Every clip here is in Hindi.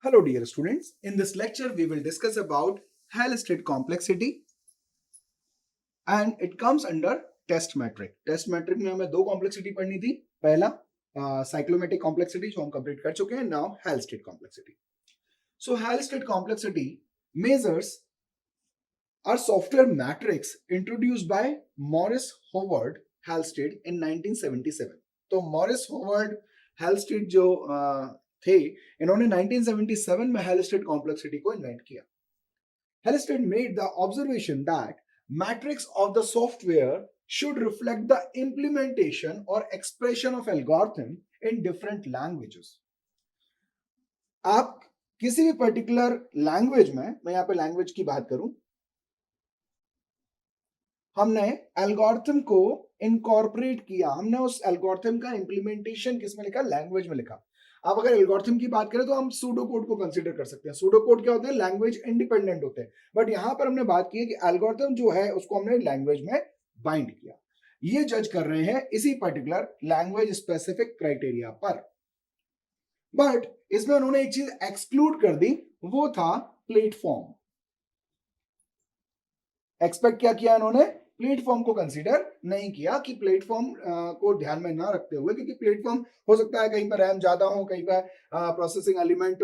Hello dear students, in this lecture we will discuss about Halstead complexity and it comes under test metric. Test metric में हमें दो कॉम्प्लेक्सिटी पढ़नी थी। पहला साइक्लोमेटिक कॉम्प्लेक्सिटी जो हम कंप्लीट कर चुके हैं। Now Halstead complexity. So Halstead complexity measures a software matrix introduced by Morris Howard Halstead in 1977. तो मॉरिस होवर्ड हेल्स्टेड जो थे, इन्होंने 1977 में हेल्स्टेड कॉम्प्लेक्सिटी को इन्वेंट किया। Halstead made the observation that matrix of the software should reflect the implementation or expression of algorithm in different languages. आप किसी भी पर्टिकुलर लैंग्वेज में, मैं यहां पे लैंग्वेज की बात करूं, हमने एल्गोरिथम को इनकॉर्पोरेट किया, हमने उस एल्गोरिथम का इंप्लीमेंटेशन किसमें लिखा? लैंग्वेज में लिखा। अब अगर एल्गोरिथम की बात करें तो हम सूडो कोड को कंसीडर कर सकते हैं। सूडो कोड क्या होते हैं? लैंग्वेज इंडिपेंडेंट होते हैं। बट यहां पर हमने बात की है कि एल्गोरिथम जो है उसको हमने लैंग्वेज में बाइंड किया। ये जज कर रहे हैं इसी पर्टिकुलर लैंग्वेज स्पेसिफिक क्राइटेरिया पर। बट इसमें उन्होंने एक चीज एक्सक्लूड कर दी, वो था प्लेटफॉर्म। एक्सपेक्ट क्या किया इन्होंने? प्लेटफॉर्म को कंसीडर नहीं किया कि प्लेटफॉर्म को ध्यान में ना रखते हुए, क्योंकि प्लेटफॉर्म हो सकता है कहीं पर रैम ज्यादा हो, कहीं पर प्रोसेसिंग एलिमेंट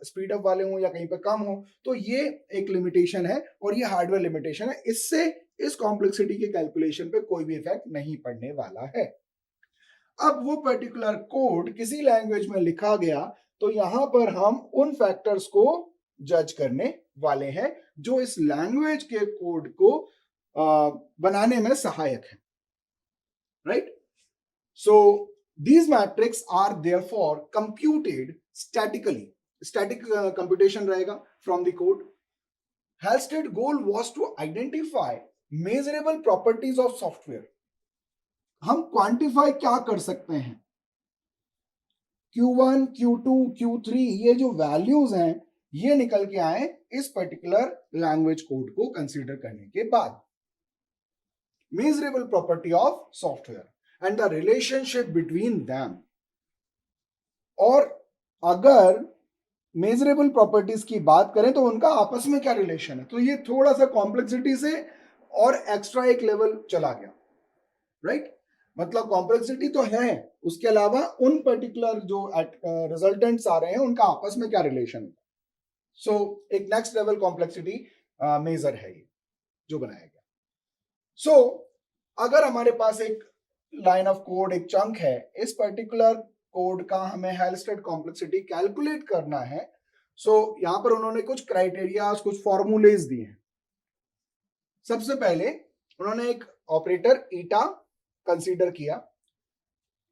स्पीड अप वाले हो या कहीं पर कम हो, तो ये एक लिमिटेशन है और ये हार्डवेयर लिमिटेशन है। इससे इस कॉम्प्लेक्सिटी के कैलकुलेशन पे कोई भी इफेक्ट नहीं पड़ने वाला है। अब वो पर्टिकुलर कोड किसी लैंग्वेज में लिखा गया तो यहां पर हम उन फैक्टर्स को जज करने वाले हैं जो इस लैंग्वेज के कोड को बनाने में सहायक है। Right? So these metrics are therefore computed statically. Static computation रहेगा from the code. Halstead goal was to identify measurable properties of software. हम क्वांटिफाई क्या कर सकते हैं? Q1, Q2, Q3 ये जो वैल्यूज हैं ये निकल के आए इस पर्टिकुलर लैंग्वेज कोड को कंसीडर करने के बाद। measurable property of software and the relationship between them. और अगर मेजरेबल प्रॉपर्टीज की बात करें तो उनका आपस में क्या रिलेशन है? तो ये थोड़ा सा कॉम्प्लेक्सिटी से और एक्स्ट्रा एक लेवल चला गया। राइट? मतलब कॉम्प्लेक्सिटी तो है, उसके अलावा उन पर्टिकुलर जो रिजल्टेंट्स आ रहे हैं उनका आपस में क्या रिलेशन है। सो एक नेक्स्ट लेवल कॉम्प्लेक्सिटी मेजर है ये जो बनाया गया। सो अगर हमारे पास एक लाइन ऑफ कोड, एक चंक है, इस पर्टिकुलर कोड का हमें हेल्स्टेड कॉम्प्लेक्सिटी कैलकुलेट करना है। सो यहां पर उन्होंने कुछ क्राइटेरिया, कुछ फॉर्मूलेज दिए हैं। सबसे पहले उन्होंने एक ऑपरेटर ईटा कंसीडर किया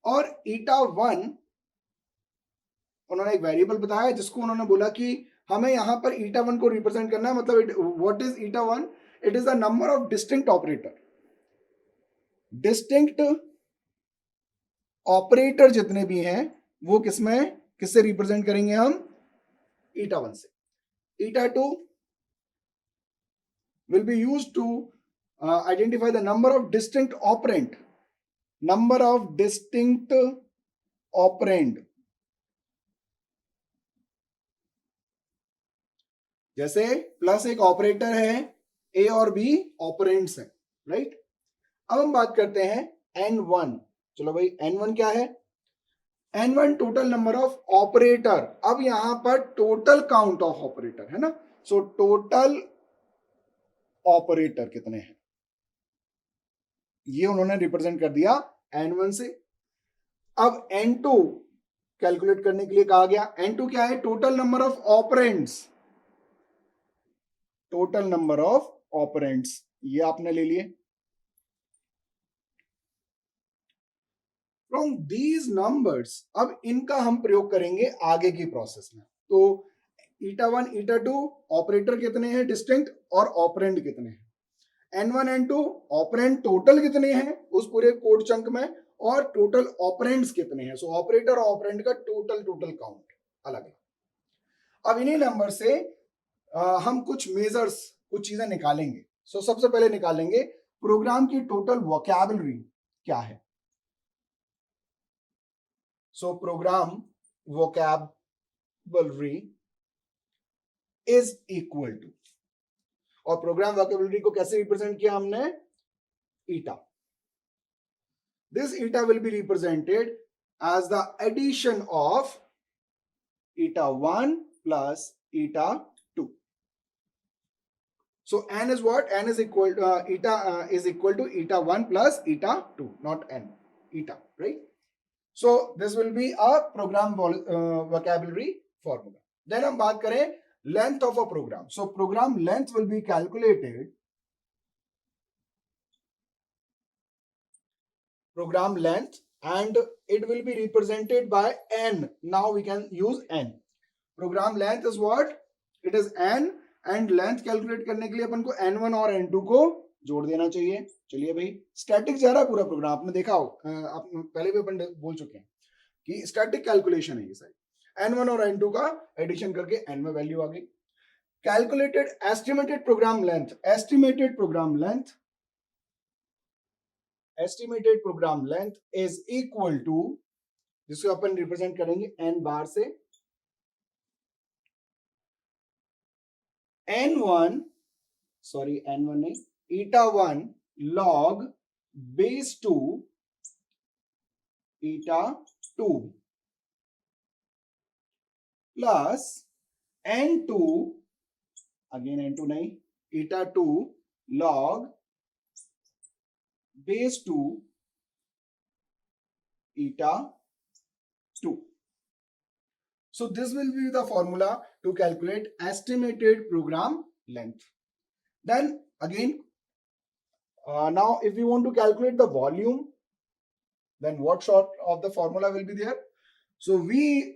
और ईटा 1 उन्होंने एक वेरिएबल बताया जिसको उन्होंने बोला कि हमें यहां पर ईटा 1 को रिप्रेजेंट करना है। मतलब what is eta 1? It is the number of distinct operator. Distinct operator जितने भी हैं वो किससे रिप्रेजेंट करेंगे हम? ईटा 1 से। ईटा 2 will be used to identify the number of distinct operand. Number of distinct operand. जैसे प्लस एक ऑपरेटर है, ए और बी ऑपरेंड्स हैं। राइट? अब हम बात करते हैं N1। चलो भाई, N1 क्या है? N1 total number of operator. अब यहां पर टोटल काउंट ऑफ ऑपरेटर है ना। सो टोटल ऑपरेटर कितने हैं ये उन्होंने रिप्रेजेंट कर दिया N1 से। अब N2 कैलकुलेट करने के लिए कहा गया। N2 क्या है? Total number of operands. Total number of operands ये आपने ले लिए। फ्रॉम दीज नंबर्स अब इनका हम प्रयोग करेंगे आगे की प्रोसेस में। तो ईटा 1, ईटा 2 ऑपरेटर कितने हैं डिस्टिंक्ट और ऑपरेंड कितने हैं? N1, N2 ऑपरेंड टोटल कितने हैं उस पूरे कोड चंक में और टोटल ऑपरेंड्स कितने हैं? सो ऑपरेटर और ऑपरेंड का टोटल काउंट अलग है। अब इन्हीं नंबर से हम कुछ मेजर्स, कुछ चीजें निकालेंगे। सो सबसे पहले निकालेंगे प्रोग्राम की टोटल वोकैबुलरी क्या है। So program vocabulary is equal to, और प्रोग्राम वोकैबुलरी को कैसे रिप्रेजेंट किया हमने, ईटा. This eta will be represented as the addition of eta 1 plus eta 2. So n is what? N is equal to eta is equal to eta 1 plus eta 2, not n, eta, right? So this will be a program vocabulary formula. Then हम बात करें length of a program. So program length will be calculated. Program length, and it will be represented by n. Now we can use n. Program length is what? It is n, and length calculate करने के लिए अपन को n1 और n2 को जोड़ देना चाहिए. चलिए भाई, स्टैटिक जा रहा है पूरा प्रोग्राम, आपने देखा हो, आप पहले भी अपन बोल चुके हैं कि स्टैटिक कैलकुलेशन है ये सारी. n1 और n2 का एडिशन करके n में वैल्यू आ गई. Calculated estimated program length, estimated program length is equal to, जिसको अपन रिप्रेजेंट करेंगे n बार से, n1 नहीं, eta 1 log base 2 eta 2 plus n2, again n2 नहीं, eta 2 log base 2 eta 2. So this will be the formula to calculate estimated program length. Then again, now if we want to calculate the volume, then what sort of the formula will be there? So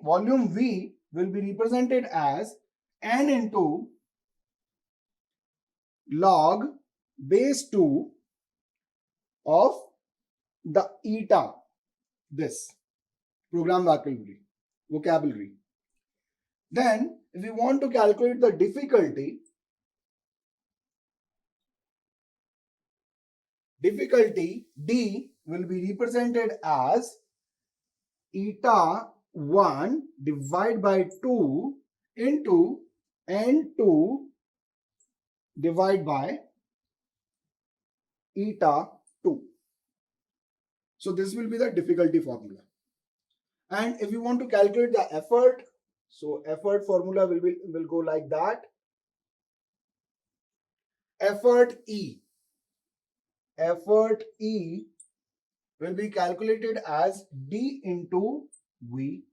volume V will be represented as n into log base 2 of the eta, this program vocabulary. Then if we want to calculate the difficulty D will be represented as eta 1 divided by 2 into n2 divided by eta 2. So this will be the difficulty formula. And if you want to calculate the effort, so effort formula will go like that. Effort E will be calculated as D into V.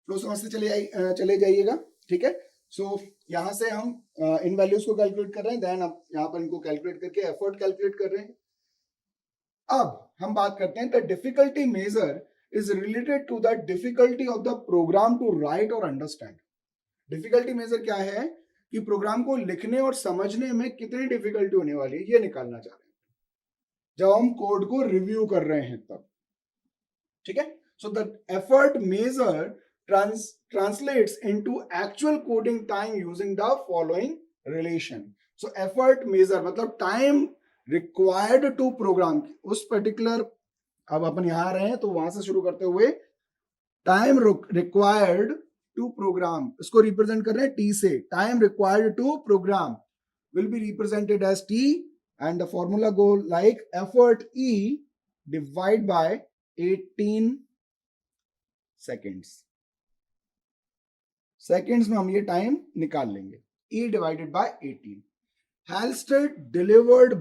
Flow समझते चले जाइएगा, ठीक है. सो यहां से हम इन वैल्यूज को कैलकुलेट कर रहे हैं, देन अब यहां पर इनको कैलकुलेट करके एफर्ट कैलकुलेट कर रहे हैं. अब हम बात करते हैं the difficulty measure is related to the difficulty of the program to write और अंडरस्टैंड. डिफिकल्टी मेजर क्या है कि प्रोग्राम को लिखने और समझने में कितनी डिफिकल्टी होने वाली है, ये निकालना चाह रहे हैं जब हम कोड को रिव्यू कर रहे हैं तब, ठीक है. So the effort measure translates into actual coding time using the following relation. So effort measure मतलब time required to program, उस particular, अब अपन यहाँ आ रहे हैं तो वहां से शुरू करते हुए time required to program, इसको represent कर रहे हैं T से. Time required to program will be represented as T, and the formula go like effort E divided by 18 seconds. Seconds में हम ये टाइम निकाल लेंगे. E divided by 18. Halstead delivered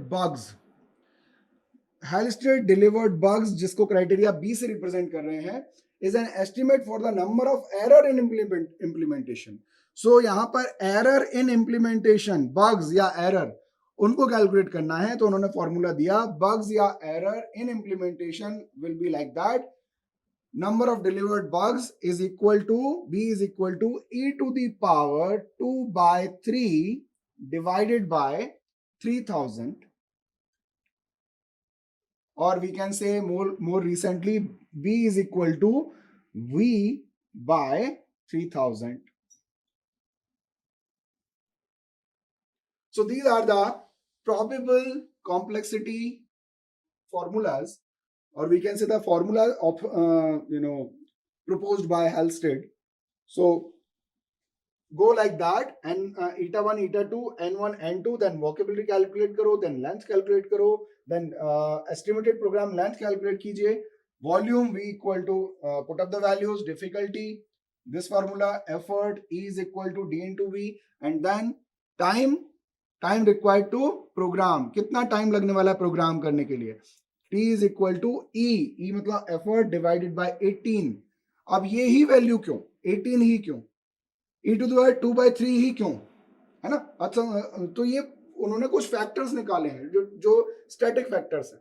bugs जिसको क्राइटेरिया B से रिप्रेजेंट कर रहे हैं, is an estimate for the number of error in implementation. So यहां पर एरर इन इम्प्लीमेंटेशन, बग्स या एरर, उनको कैलकुलेट करना है. तो उन्होंने फॉर्मूला दिया, बग्स या error in implementation will be like that. Number of delivered bugs is equal to, B is equal to e to the power 2 by 3 divided by 3000, or we can say more recently B is equal to V by 3000. So these are the probable complexity formulas, or we can say the formula of proposed by Halstead. So go like that, and eta 1 eta 2 n1 n2, then vocabulary calculate करो, then length calculate करो, then estimated program length calculate कीजिए, volume v equal to put up the values, difficulty this formula, effort E is equal to d into v, and then time required to program, कितना टाइम लगने वाला है प्रोग्राम करने के लिए, t is equal to e मतलब effort divided by 18. अब ये ही वैल्यू क्यों, 18 ही क्यों, e टू द पावर 2/3 ही क्यों, है ना। अच्छा, तो ये उन्होंने कुछ फैक्टर्स निकाले हैं जो स्टैटिक फैक्टर्स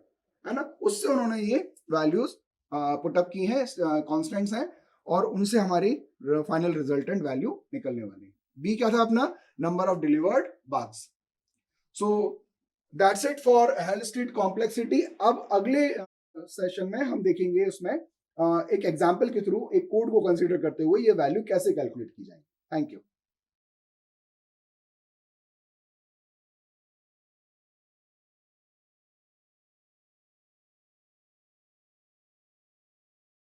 है ना, उससे उन्होंने ये वैल्यूज पुटअप की हैं, कांस्टेंट्स हैं, और उनसे हमारी फाइनल रिजल्टेंट वैल्यू निकलने वाली है। बी क्या था अपना, number of delivered bugs. So that's it for Halstead complexity. अब अगले सेशन में हम देखेंगे उसमें एक एग्जाम्पल के थ्रू एक कोड को कंसीडर करते हुए ये वैल्यू कैसे कैलकुलेट की जाए। Thank you.